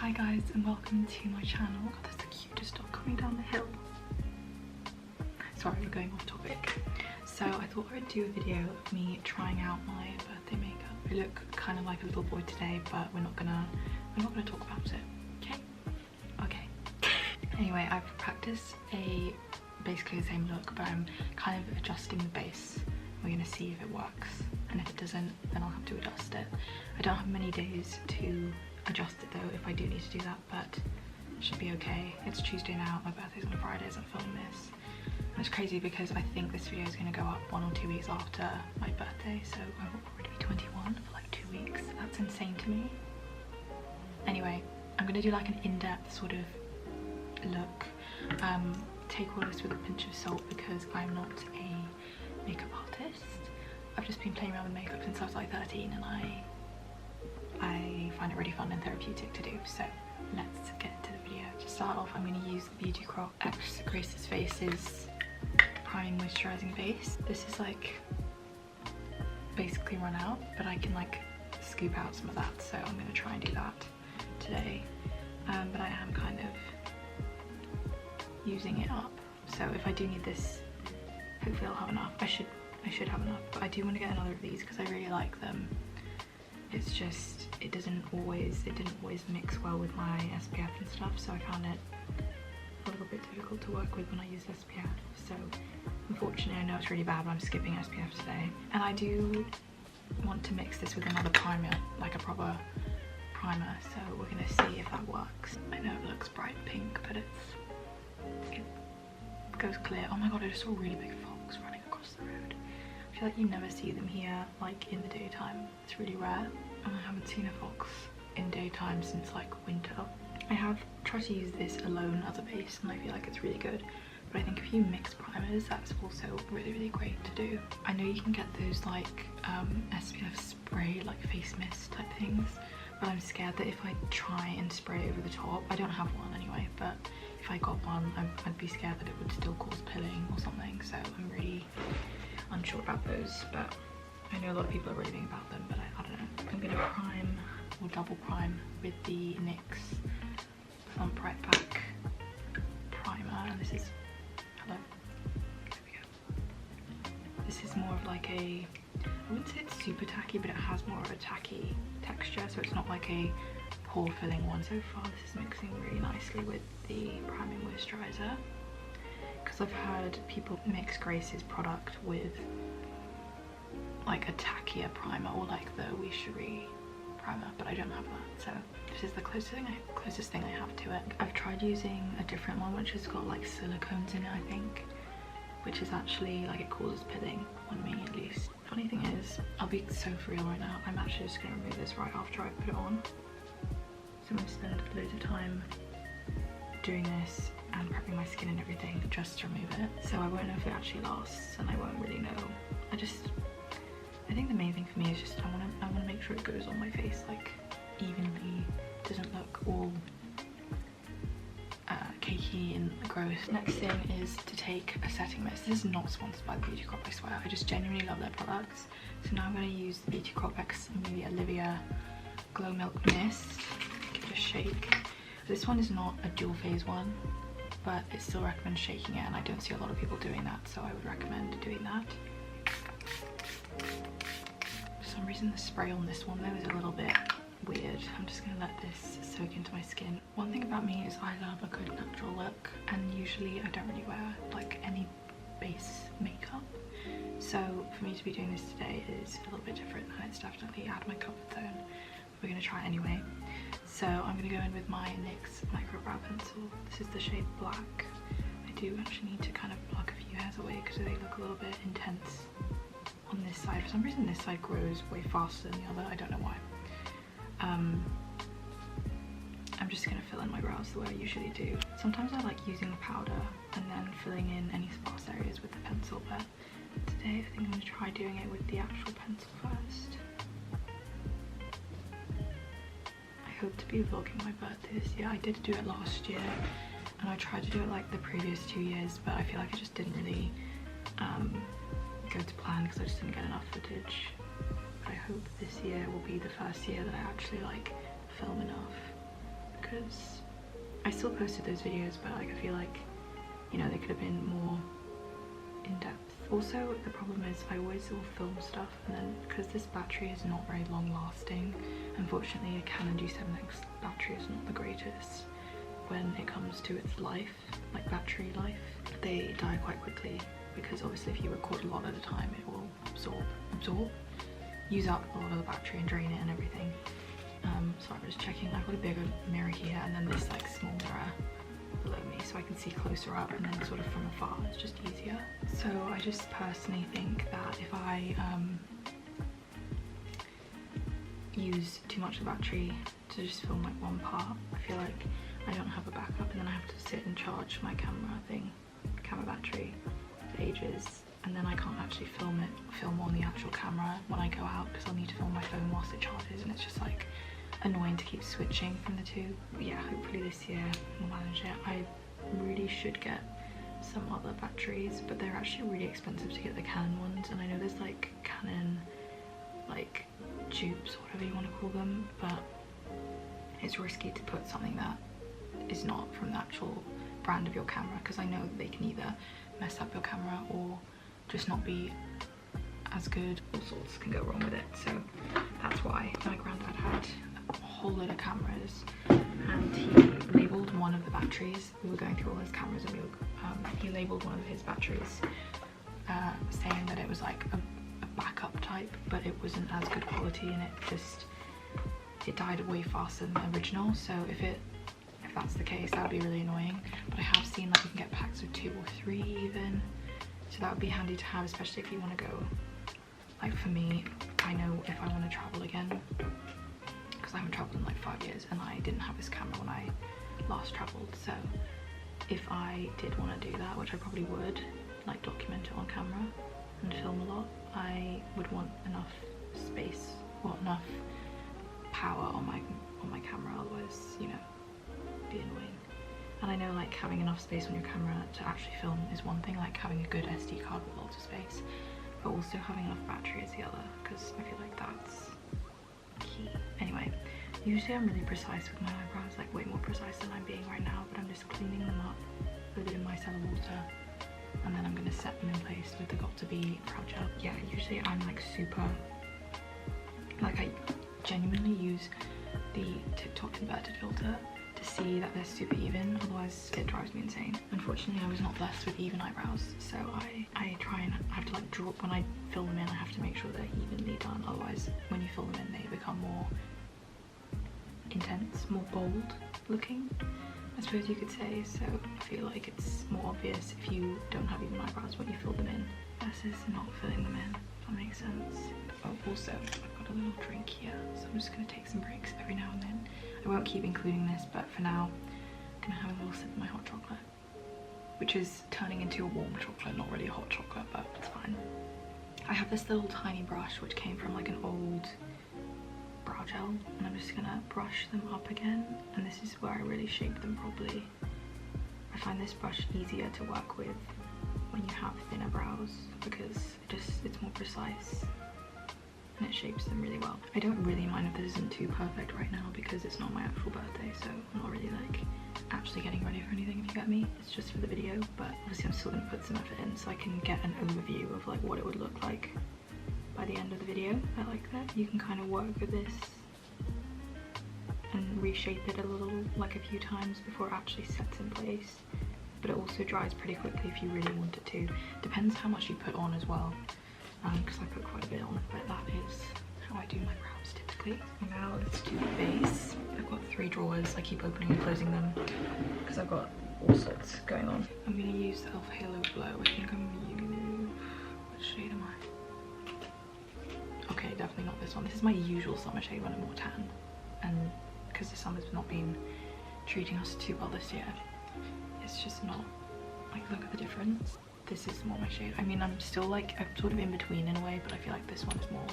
Hi guys and welcome to my channel. God, that's the cutest dog coming down the hill. Sorry, we're going off topic. So I thought I'd do a video of me trying out my birthday makeup. I look kind of like a little boy today, but we're not gonna talk about it. Okay. Anyway, I've practiced basically the same look, but I'm kind of adjusting the base. We're gonna see if it works, and if it doesn't, then I'll have to adjust it. I don't have many days to adjust it though if I do need to do that, but it should be okay. It's Tuesday now, my birthday's on a Friday as I'm filming this. And it's crazy because I think this video is going to go up 1 or 2 weeks after my birthday, so I will already be 21 for like 2 weeks. That's insane to me. Anyway, I'm going to do like an in-depth sort of look. Take all this with a pinch of salt because I'm not a makeup artist. I've just been playing around with makeup since I was like 13, and I find it really fun and therapeutic to do. So let's get into the video. To start off, I'm going to use the Beauty Crop X Grace's Faces Priming Moisturizing Base. This is like basically run out, but I can like scoop out some of that, so I'm going to try and do that today. But I am kind of using it up, so if I do need this, hopefully I'll have enough. I should have enough, but I do want to get another of these because I really like them. It's just it didn't always mix well with my SPF and stuff, so I found it a little bit difficult to work with when I use SPF. So unfortunately, I know it's really bad, but I'm skipping SPF today. And I do want to mix this with another primer, like a proper primer, so we're gonna see if that works. I know it looks bright pink, but it goes clear. Oh my god, I just saw a really big fox running across the road. I feel like you never see them here like in the daytime. It's really rare, and I haven't seen a fox in daytime since like winter. I have tried to use this alone as a base and I feel like it's really good, but I think if you mix primers, that's also really great to do. I know you can get those like SPF spray, like face mist type things, but I'm scared that if I try and spray over the top, I don't have one anyway, but if I got one, I'd be scared that it would still cause pilling or something, so I'm really unsure about those. But I know a lot of people are raving about them, but I don't know. I'm gonna prime or double prime with the NYX Plump Right Back primer, and this is, hello, there we go. This is more of like I wouldn't say it's super tacky, but it has more of a tacky texture, so it's not like a pore filling one. So far this is mixing really nicely with the priming moisturizer, because I've heard people mix Grace's product with like a tackier primer or like the We Cherie primer, but I don't have that, so this is the closest thing I have to it. I've tried using a different one which has got like silicones in it, I think, which is actually like it causes pilling on me at least. Funny thing is, I'll be so for real right now, I'm actually just going to remove this right after I put it on. So I'm going to spend loads of time doing this and prepping my skin and everything just to remove it, so I won't know if it actually lasts, and I won't really know. I think the main thing for me is just I want to make sure it goes on my face like evenly, doesn't look all cakey and gross. Next thing is to take a setting mist. This is not sponsored by the Beauty Crop, I swear. I just genuinely love their products. So now I'm going to use the Beauty Crop X Olivia Glow Milk Mist. Give it a shake. This one is not a dual phase one, but it still recommends shaking it, and I don't see a lot of people doing that, so I would recommend doing that. For some reason the spray on this one though is a little bit weird. I'm just gonna let this soak into my skin. One thing about me is I love a good natural look, and usually I don't really wear like any base makeup, so for me to be doing this today is a little bit different, and it's definitely out of my comfort zone. We're gonna try it anyway. So I'm gonna go in with my NYX micro brow pencil. This is the shade Black. I do actually need to kind of pluck a few hairs away because they look a little bit intense on this side. For some reason this side grows way faster than the other, I don't know why. I'm just gonna fill in my brows the way I usually do. Sometimes I like using the powder and then filling in any sparse areas with the pencil, but today I think I'm gonna try doing it with the actual pencil first. I hope to be vlogging my birthday this year. I did do it last year, and I tried to do it like the previous 2 years, but I feel like it just didn't really go to plan because I just didn't get enough footage. But I hope this year will be the first year that I actually like film enough, because I still posted those videos, but like I feel like, you know, they could have been more in depth. Also, the problem is I always will film stuff, and then because this battery is not very long lasting, unfortunately a Canon G7X battery is not the greatest when it comes to its life, like battery life. They die quite quickly because obviously if you record a lot at a time it will use up a lot of the battery and drain it and everything. So I'm just checking. I've got a bigger mirror here and then this like small mirror below me, so I can see closer up, and then sort of from afar it's just easier. So I just personally think that if I use too much of the battery to just film like one part, I feel like I don't have a backup, and then I have to sit and charge my camera battery for ages, and then I can't actually film on the actual camera when I go out because I'll need to film my phone whilst it charges, and it's just like annoying to keep switching from the two. But yeah, hopefully this year we'll manage it. I really should get some other batteries, but they're actually really expensive to get the Canon ones, and I know there's like Canon like dupes or whatever you want to call them, but it's risky to put something that is not from the actual brand of your camera, because I know that they can either mess up your camera or just not be as good. All sorts can go wrong with it, so that's why my granddad had a whole load of cameras, and he labelled one of the batteries. We were going through all his cameras, and he labelled one of his batteries saying that it was like a backup type, but it wasn't as good quality, and it died way faster than the original. So if that's the case, that would be really annoying. But I have seen like you can get packs of 2 or 3 even, so that would be handy to have, especially if you want to go, like for me, I know if I want to travel again, because I haven't traveled in like 5 years and I didn't have this camera when I last travelled, so if I did want to do that, which I probably would, like document it on camera and film a lot, I would want enough space, or enough power on my camera, otherwise, you know, it'd be annoying. And I know like having enough space on your camera to actually film is one thing, like having a good SD card with lots of space, but also having enough battery is the other, because I feel like that's key. Anyway, usually I'm really precise with my eyebrows, like way more precise than I'm being right now, but I'm just cleaning them up with a bit of micellar water, and then I'm going to set them in place with the Got2b brow gel. Yeah, usually I'm like super, like I genuinely use the TikTok inverted filter to see that they're super even, otherwise it drives me insane. Unfortunately, I was not blessed with even eyebrows, so I try and I have to like drop, when I fill them in I have to make sure they're evenly done, otherwise when you fill them in they become more intense, more bold looking, I suppose you could say. So I feel like it's more obvious if you don't have even eyebrows when you fill them in versus not filling them in, if that makes sense. Oh, also I've got a little drink here, so I'm just going to take some breaks every now and then. I won't keep including this, but for now I'm going to have a little sip of my hot chocolate, which is turning into a warm chocolate, not really a hot chocolate, but it's fine. I have this little tiny brush which came from like an old brow gel, and I'm just gonna brush them up again, and this is where I really shape them properly. I find this brush easier to work with when you have thinner brows, because it's more precise and it shapes them really well. I don't really mind if this isn't too perfect right now because it's not my actual birthday, so I'm not really like actually getting ready for anything, if you get me. It's just for the video, but obviously I'm still gonna put some effort in so I can get an overview of like what it would look like by the end of the video. I like that. You can kind of work with this and reshape it a little, like a few times before it actually sets in place, but it also dries pretty quickly if you really want it to. Depends how much you put on as well, because I put quite a bit on, but that is how I do my brows typically. Now let's do the base. I've got 3 drawers, I keep opening and closing them because I've got all sorts going on. I'm going to use the e.l.f. Halo Glow. I think I'm going to use, what shade am I? Okay, definitely not this one. This is my usual summer shade when I'm more tan, and because the summer's not been treating us too well this year, it's just not, like, look at the difference. This is more my shade. I mean, I'm still like, I'm sort of in between in a way, but I feel like this one is more,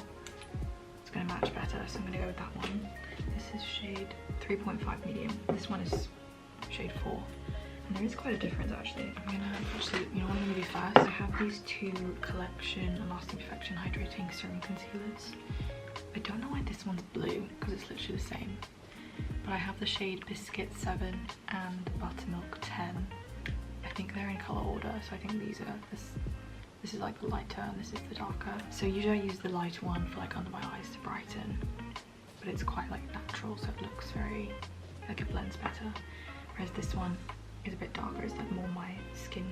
it's gonna match better, so I'm gonna go with that one. This is shade 3.5 medium. This one is shade 4. And there is quite a difference actually. I'm gonna actually, you know what I'm gonna do first? I have these 2 Collection Lasting Perfection Hydrating Serum Concealers. I don't know why this one's blue, because it's literally the same. but I have the shade Biscuit 7 and Buttermilk 10. I think they're in colour order, so I think these are, this is like the lighter and this is the darker. So usually I use the lighter one for like under my eyes to brighten, but it's quite like natural, so it looks very, like it blends better. Whereas this one is a bit darker, it's like more my skin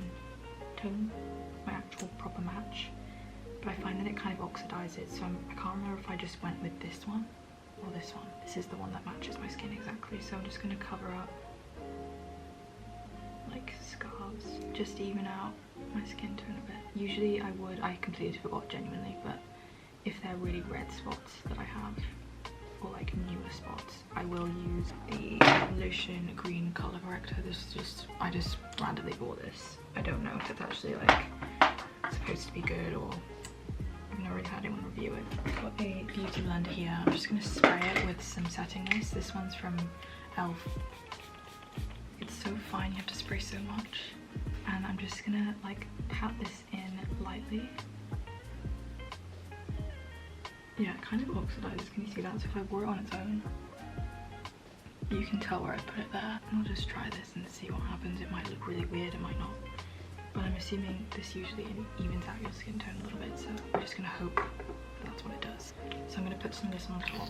tone, my actual proper match. But I find that it kind of oxidizes, so I can't remember if I just went with this one or this one. This is the one that matches my skin exactly, so I'm just going to cover up like scars, just to even out my skin tone a bit. Usually I completely forgot genuinely, but if they're really red spots that I have, or like newer spots, I will use the Lotion Green Colour Corrector. This is just, I just randomly bought this. I don't know if it's actually like supposed to be good, or I've never really had anyone review it. I've got a beauty blender here. I'm just gonna spray it with some setting mist. This one's from Elf. It's so fine, you have to spray so much. And I'm just gonna like pat this in lightly. Yeah, it kind of oxidizes, can you see that? So if I wore it on its own, you can tell where I put it there. And I'll just try this and see what happens. It might look really weird, it might not. But I'm assuming this usually evens out your skin tone a little bit, so I'm just gonna hope that's what it does. So I'm gonna put some of this on top.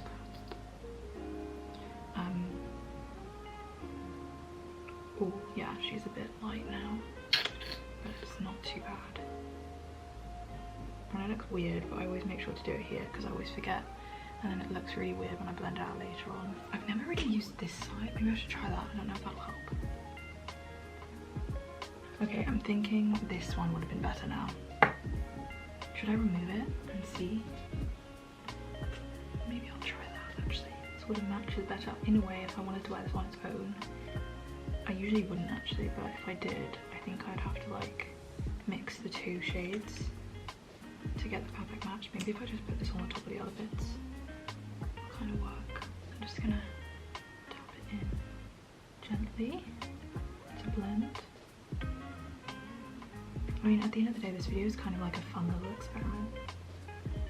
Oh yeah, she's a bit light now, but it's not too bad. And it looks weird, but I always make sure to do it here because I always forget, and then it looks really weird when I blend it out later on. I've never really used this side. Maybe I should try that. I don't know if that'll help. Okay, I'm thinking this one would have been better now. Should I remove it and see? Maybe I'll try that actually. This would have matches better. In a way, if I wanted to wear this on its own, I usually wouldn't actually, but if I did, I think I'd have to like mix the two shades to get the perfect match. Maybe if I just put this on the top of the other bits, it'll kind of work. I'm just gonna tap it in gently to blend. I mean, at the end of the day, this video is kind of like a fun little experiment.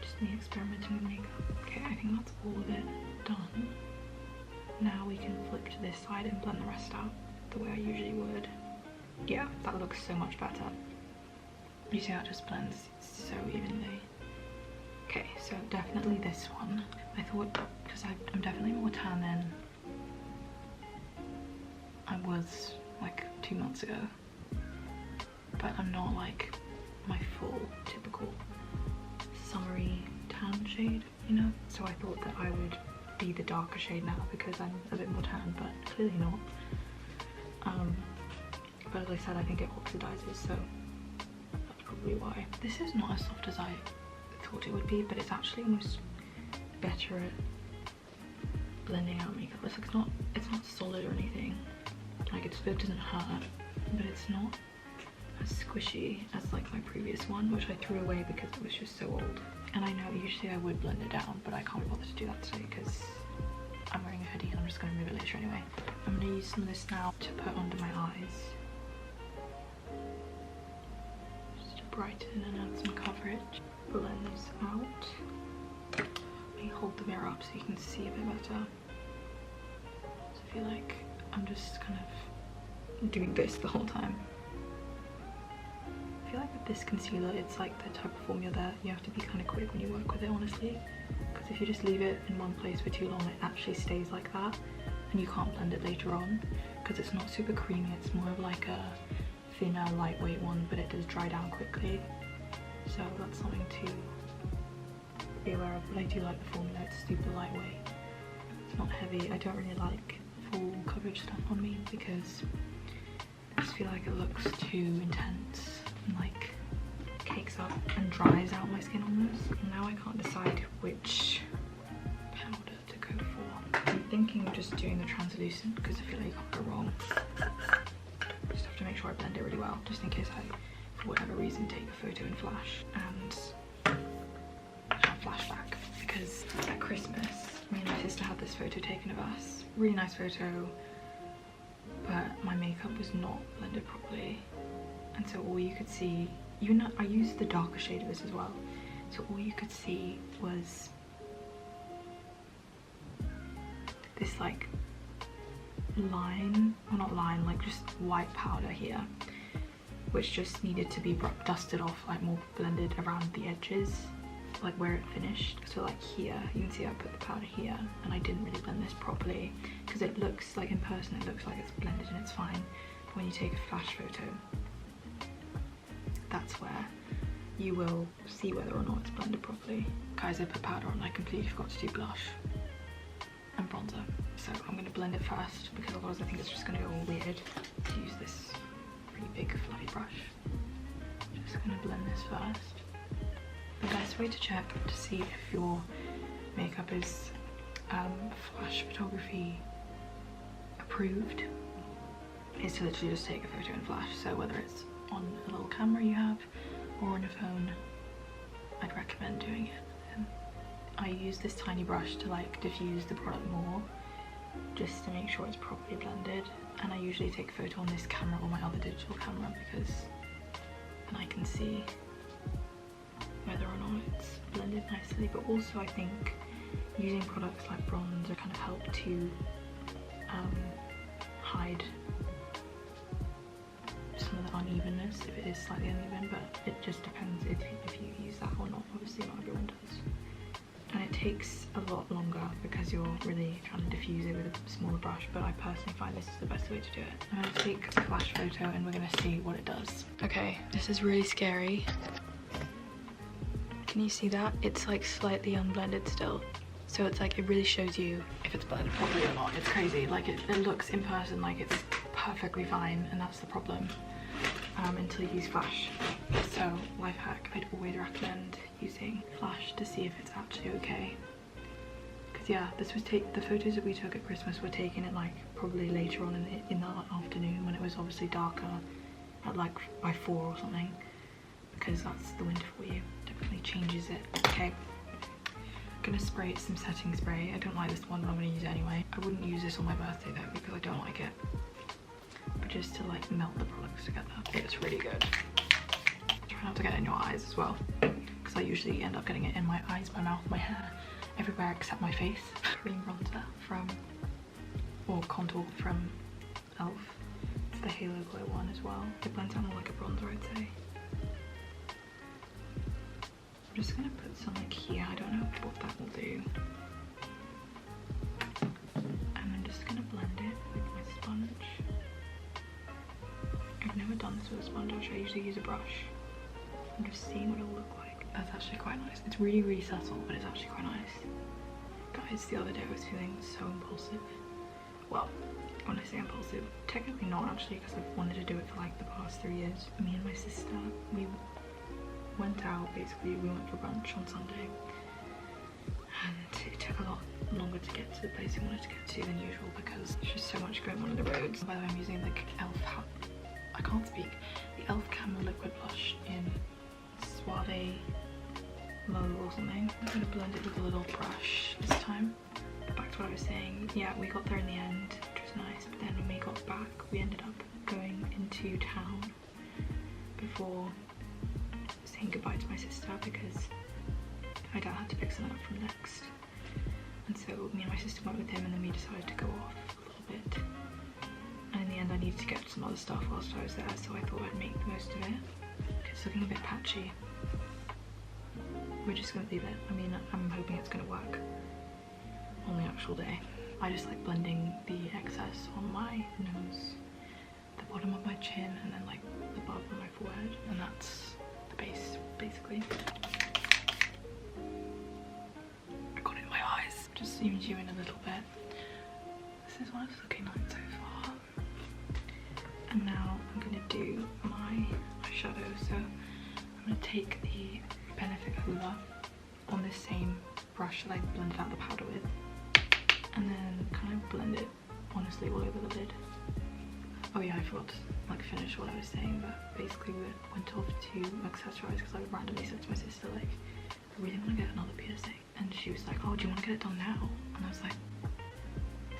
Just me experimenting with makeup. Okay, I think that's all of it done. Now we can flip to this side and blend the rest out the way I usually would. Yeah, that looks so much better. You see how it just blends so evenly. Okay, so definitely this one. I thought, because I'm definitely more tan than I was like 2 months ago, but I'm not like my full typical summery tan shade, you know? So I thought that I would be the darker shade now because I'm a bit more tan, but clearly not. But as I said, I think it oxidizes, so that's probably why. This is not as soft as I thought it would be, but it's actually almost better at blending out makeup. It's not solid or anything. Like it doesn't hurt, but it's not as squishy as like my previous one, which I threw away because it was just so old. And I know usually I would blend it down, but I can't bother to do that today because I'm wearing a hoodie and I'm just going to move it later anyway. I'm going to use some of this now to put under my eyes, just to brighten and add some coverage. Blend this out. Let me hold the mirror up so you can see a bit better. So I feel like I'm just kind of doing this the whole time. I feel like with this concealer, it's like the type of formula that you have to be kind of quick when you work with it, honestly. Because if you just leave it in one place for too long, it actually stays like that, and you can't blend it later on. Because it's not super creamy, it's more of like a thinner, lightweight one, but it does dry down quickly. So that's something to be aware of. But I do like the formula, it's super lightweight. It's not heavy. I don't really like full coverage stuff on me because I just feel like it looks too intense and like cakes up and dries out my skin almost. And now I can't decide which powder to go for. I'm thinking of just doing the translucent because I feel like you can't go wrong. Just have to make sure I blend it really well, just in case I, for whatever reason, take a photo in flash and have a flashback. Because at Christmas, me and my sister had this photo taken of us. Really nice photo, but my makeup was not blended properly. And so all you could see, even though I used the darker shade of this as well, so all you could see was this like line, well not line, like just white powder here, which just needed to be dusted off, like more blended around the edges, like where it finished. So like here, you can see I put the powder here, and I didn't really blend this properly because it looks like in person it looks like it's blended and it's fine. But when you take a flash photo, that's where you will see whether or not it's blended properly. Guys, I put powder on, I completely forgot to do blush and bronzer. So I'm going to blend it first because otherwise I think it's just going to go all weird to use this pretty big fluffy brush. Just going to blend this first. The best way to check to see if your makeup is flash photography approved is to literally just take a photo in flash. So whether it's on a little camera you have or on your phone, I'd recommend doing it. And I use this tiny brush to like diffuse the product more, just to make sure it's properly blended. And I usually take a photo on this camera or my other digital camera because then I can see whether or not it's blended nicely. But also I think using products like bronzer kind of help to hide some of the unevenness if it is slightly uneven, but it just depends if you use that or not. Obviously not everyone does. And it takes a lot longer because you're really trying to diffuse it with a smaller brush, but I personally find this is the best way to do it. I'm going to take a flash photo and we're going to see what it does. Okay, this is really scary. Can you see that? It's like slightly unblended still. So it's like, it really shows you if it's blended properly or not. It's crazy. Like it looks in person like it's perfectly fine, and that's the problem until you use flash. So life hack, I'd always recommend using flash to see if it's actually okay. Because yeah, this was the photos that we took at Christmas were taken at like probably later on in the afternoon when it was obviously darker, at like by 4 or something, because that's the winter for you. Definitely changes it. Okay, I'm gonna spray some setting spray. I don't like this one, but I'm gonna use it anyway. I wouldn't use this on my birthday though because I don't like it, but just to like melt the products together. It's really good. Try not to get it in your eyes as well, because I usually end up getting it in my eyes, my mouth, my hair, everywhere except my face. Cream bronzer from, or contour from ELF. It's the Halo Glow one as well. It blends out more like a bronzer, I'd say. I'm just gonna put some like here, I don't know what that will do. And I'm just gonna blend it with my sponge. I've never done this with a sponge, I usually use a brush. I'm just seeing what it'll look like. That's actually quite nice. It's really, really subtle, but it's actually quite nice. Guys, the other day I was feeling so impulsive. Well, when I say impulsive, technically not actually, because I've wanted to do it for like the past 3 years. Me and my sister, we went out, basically we went for brunch on Sunday, and it took a lot longer to get to the place we wanted to get to than usual because there's just so much going on the roads. By the way, I'm using the ELF, I can't speak, the ELF Camera Liquid Blush in Suave Mauve or something. I'm going to blend it with a little brush this time. Back to what I was saying, yeah, we got there in the end, which was nice, but then when we got back we ended up going into town before saying goodbye to my sister because my dad had to pick someone up from Next, and so me and my sister went with him, and then we decided to go off a little bit, and in the end I needed to get some other stuff whilst I was there, so I thought I'd make the most of it. It's looking a bit patchy. We're just gonna leave it. I mean, I'm hoping it's gonna work on the actual day. I just like blending the excess on my nose, the bottom of my chin, and then like the above on my forehead, and that's the base basically. I got it in my eyes. Just zoom you in a little bit. This is what it's looking like so far. And now I'm gonna do my eyeshadow. So I'm gonna take the Benefit Hoola on this same brush that I blended out the powder with, and then kind of blend it honestly all over the lid. Oh yeah, I forgot to like finish what I was saying, but basically we went off to accessorize because I randomly said to my sister like, I really want to get another piercing, and she was like, oh, do you want to get it done now? And I was like,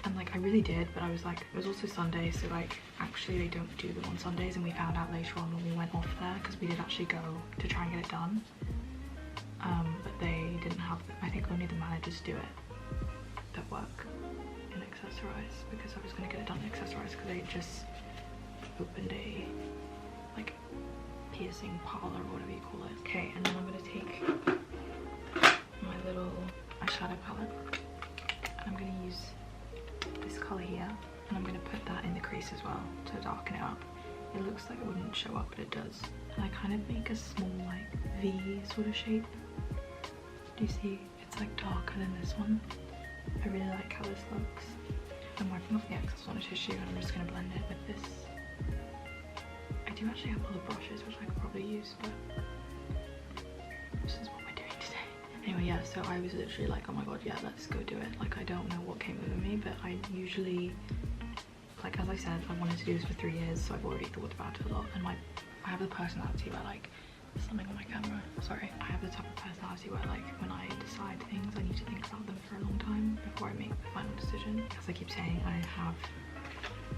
and like I really did, but I was like, it was also Sunday, so like actually they don't do them on Sundays, and we found out later on when we went off there because we did actually go to try and get it done, but they didn't have, I think only the managers do it that work in accessories. accessorize because I was going to get it done accessorized because they just opened a like piercing parlor or whatever you call it. Okay, and then I'm going to take my little eyeshadow palette and I'm going to use this colour here and I'm going to put that in the crease as well to darken it up. It looks like it wouldn't show up, but it does. And I kind of make a small like V sort of shape. Do you see? It's like darker than this one. I really like how this looks. I'm wiping off the excess on a tissue and I'm just going to blend it with this. I do actually have other brushes which I could probably use, but this is what we're doing today. Anyway, yeah, so I was literally like, oh my god, yeah, let's go do it. Like, I don't know what came over me, but I usually, like as I said, I wanted to do this for 3 years, so I've already thought about it a lot. And I have the personality where like, there's something on my camera, sorry. I have the type of personality where like, when I decide things, I need to think about them for a long time before I make the final decision. As I keep saying, I have,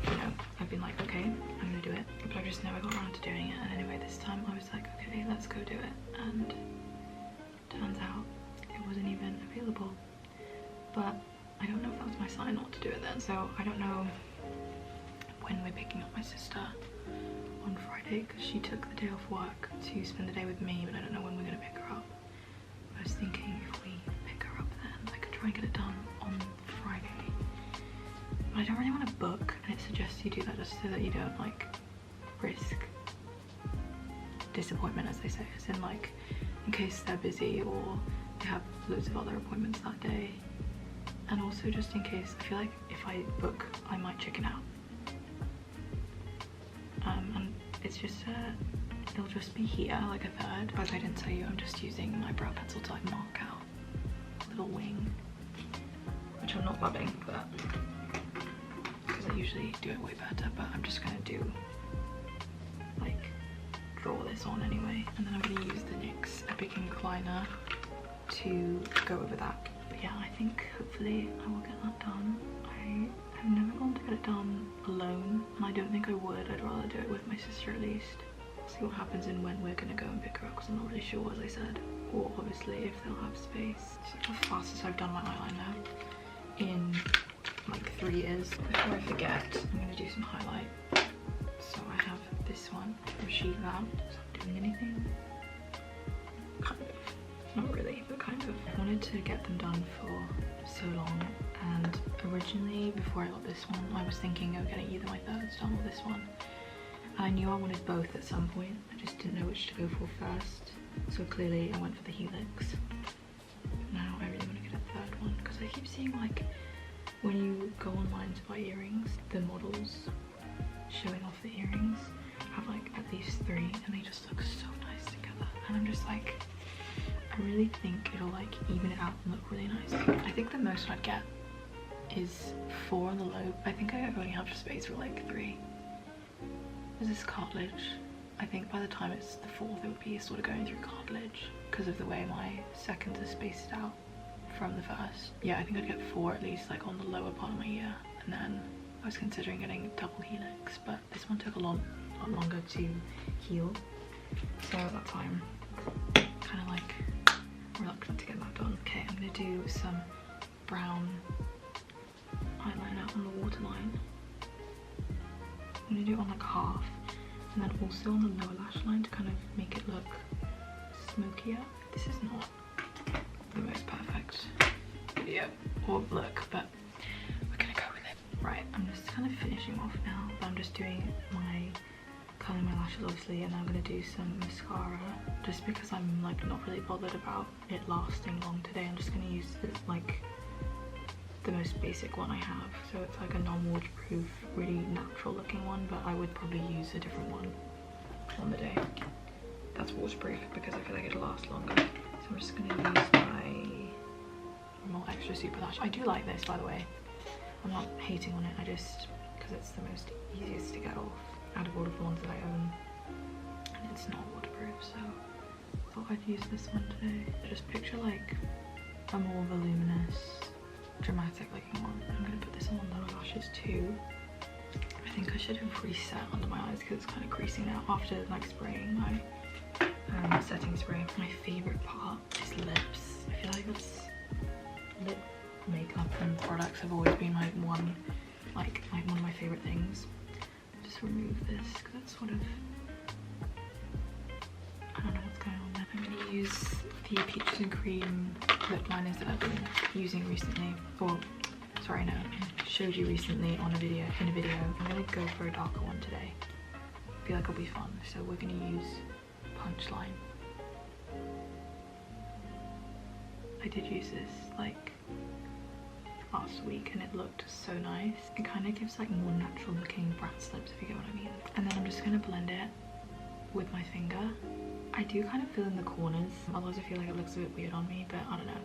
you know, I've been like, okay, I'm gonna do it, but I just never got around to doing it. And anyway, this time I was like, okay, let's go do it. And turns out it wasn't even available. But I don't know if that was my sign not to do it then. So I don't know when we're picking up my sister on Friday because she took the day off work to spend the day with me, but I don't know when we're gonna pick her up. I was thinking if we pick her up then I could try and get it done on Friday. But I don't really want to book, and it suggests you do that just so that you don't like risk disappointment, as they say, as in like in case they're busy or they have loads of other appointments that day, and also just in case I feel like if I book I might chicken out. And it's just they'll just be here like a third. As I didn't tell you, I'm just using my brow pencil to like mark out a little wing, which I'm not loving, but because I usually do it way better. But I'm just gonna do like draw this on anyway, and then I'm gonna use the NYX Epic Incliner to go over that. But yeah, I think hopefully I will get that done. I've never gone to get it done alone, and I don't think I would. I'd rather do it with my sister at least. See what happens and when we're gonna go and pick her up, because I'm not really sure, as I said, or obviously if they'll have space. It's the fastest I've done my eyeliner in like 3 years. Before I forget, I'm gonna do some highlight. So I have this one from Sheet Lamp. Is that doing anything? Kind of. Not really, but kind of. I wanted to get them done for so long, and originally before I got this one I was thinking of getting either my thirds done or this one, and I knew I wanted both at some point. I just didn't know which to go for first, so clearly I went for the helix. Now I really want to get a third one because I keep seeing like when you go online to buy earrings, the models showing off the earrings have like at least 3 and they just look so nice together, and I'm just like, I really think it'll like even it out and look really nice. I think the most I'd get is 4 on the lobe. I think I only have space for like 3. Is this cartilage? I think by the time it's the 4th it would be sort of going through cartilage because of the way my seconds are spaced out from the first. Yeah, I think I'd get 4 at least like on the lower part of my ear, and then I was considering getting double helix, but this one took a lot longer to heal, so that's why I'm kind of like reluctant to get that done. Okay, I'm gonna do some brown eyeliner on the waterline. I'm gonna do it on like half, and then also on the lower lash line to kind of make it look smokier. This is not the most perfect video or look, but we're gonna go with it. Right, I'm just kind of finishing off now, but I'm just doing my curling my lashes obviously, and I'm gonna do some mascara just because I'm like not really bothered about it lasting long today. I'm just gonna use like the most basic one I have, so it's like a non-waterproof, really natural looking one, but I would probably use a different one on the day that's waterproof because I feel like it'll last longer. So I'm just gonna use my normal extra super lash. I do like this, by the way. I'm not hating on it, I just because it's the most easiest to get off out of all of the ones that I own, and it's not waterproof, so I thought I'd use this one today. Just picture like a more voluminous, dramatic looking one. I'm gonna put this on the lower lashes too. I think I should have reset under my eyes because it's kind of creasing now after like spraying my setting spray. My favourite part is lips. I feel like it's lip makeup and products have always been like one of my favorite things. Just remove this because it's sort of, I don't know what's going on there. I'm gonna use the Peaches and Cream lip liners that I've been using recently. Or, sorry, no, showed you recently on a video. I'm gonna go for a darker one today. I feel like it'll be fun. So we're gonna use Punchline. I did use this like last week and it looked so nice. It kind of gives like more natural looking Bratz lips, if you get what I mean. And then I'm just gonna blend it with my finger. I do kind of fill in the corners, otherwise I feel like it looks a bit weird on me, but I don't know.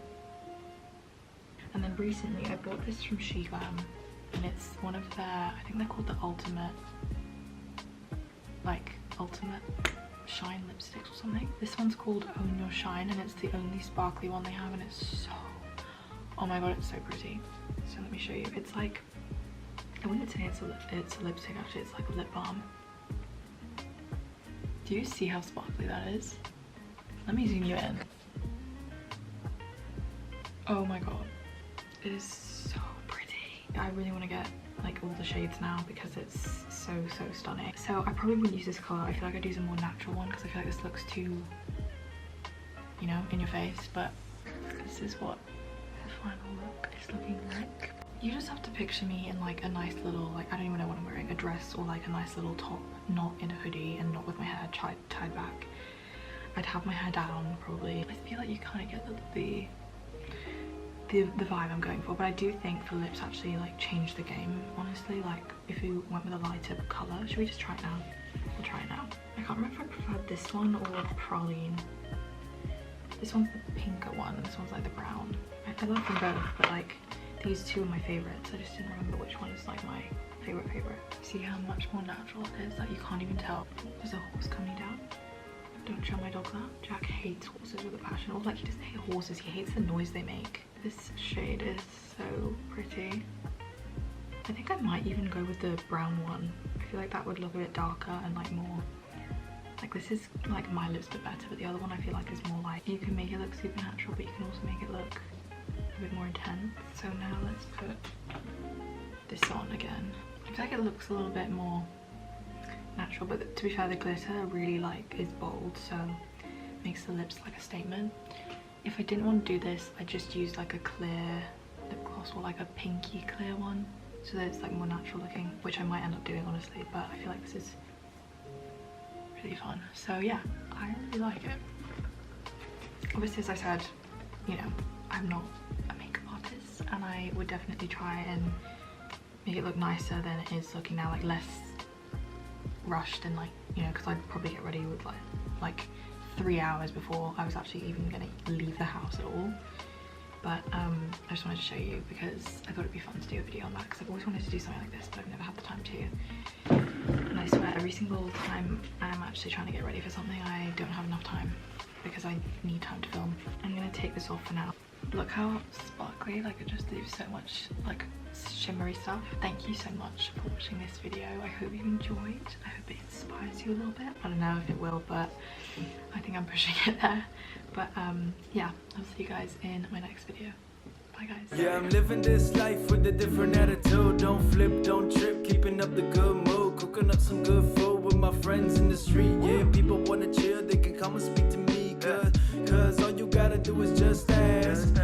And then recently I bought this from GRWM and it's one of their, I think they're called the ultimate shine lipsticks or something. This one's called Own Your Shine and it's the only sparkly one they have and it's so, oh my god, it's so pretty. So let me show you. It's like, I wouldn't say it's a lipstick actually, it's like a lip balm. Do you see how sparkly that is? Let me zoom you in. Oh my god, it is so pretty. I really want to get like all the shades now because it's so stunning. So I probably wouldn't use this color. I feel like I'd use a more natural one because I feel like this looks too, you know, in your face. But this is what the final look is looking like. You just have to picture me in like a nice little, like, I don't even know what I'm wearing, a dress or like a nice little top, not in a hoodie and not with my hair tied back. I'd have my hair down probably. I feel like you kind of get the vibe I'm going for, but I do think the lips actually like change the game, honestly. Like if you went with a lighter color, should we just try it now? We'll try it now. I can't remember if I preferred this one or Praline. This one's the pinker one and this one's like the brown. I love them both, but like these two are my favorites. I just didn't remember which one is like my favorite. See how much more natural it is? Like you can't even tell. There's a horse coming down. Don't show my dog that. Jack hates horses with a passion. Or like he doesn't hate horses, he hates the noise they make. This shade is so pretty. I think I might even go with the brown one. I feel like that would look a bit darker and like more, like this is like my lips but better, but the other one I feel like is more like, you can make it look super natural but you can also make it look a bit more intense. So now let's put this on again. I feel like it looks a little bit more natural, but to be fair the glitter really like is bold, so it makes the lips like a statement. If I didn't want to do this, I just used like a clear lip gloss or like a pinky clear one so that it's like more natural looking, which I might end up doing honestly, but I feel like this is really fun. So yeah, I really like it. Obviously, as I said, you know, I'm not a makeup artist and I would definitely try and make it look nicer than it is looking now, like less rushed and like, you know, because I'd probably get ready with like 3 hours before I was actually even gonna leave the house at all. But I just wanted to show you because I thought it'd be fun to do a video on that because I've always wanted to do something like this but I've never had the time to. And I swear every single time I'm actually trying to get ready for something I don't have enough time because I need time to film. I'm gonna take this off for now. Look how sparkly, like it just leaves so much like shimmery stuff. Thank you so much for watching this video. I hope you enjoyed. I hope it inspires you a little bit. I don't know if it will, but I think I'm pushing it there. But yeah, I'll see you guys in my next video. Bye guys. Yeah, I'm living this life with a different attitude. Don't flip, don't trip, keeping up the good mood. Cooking up some good food with my friends in the street. Yeah, people wanna chill, they can come and speak to me. Cause all you gotta do is just ask.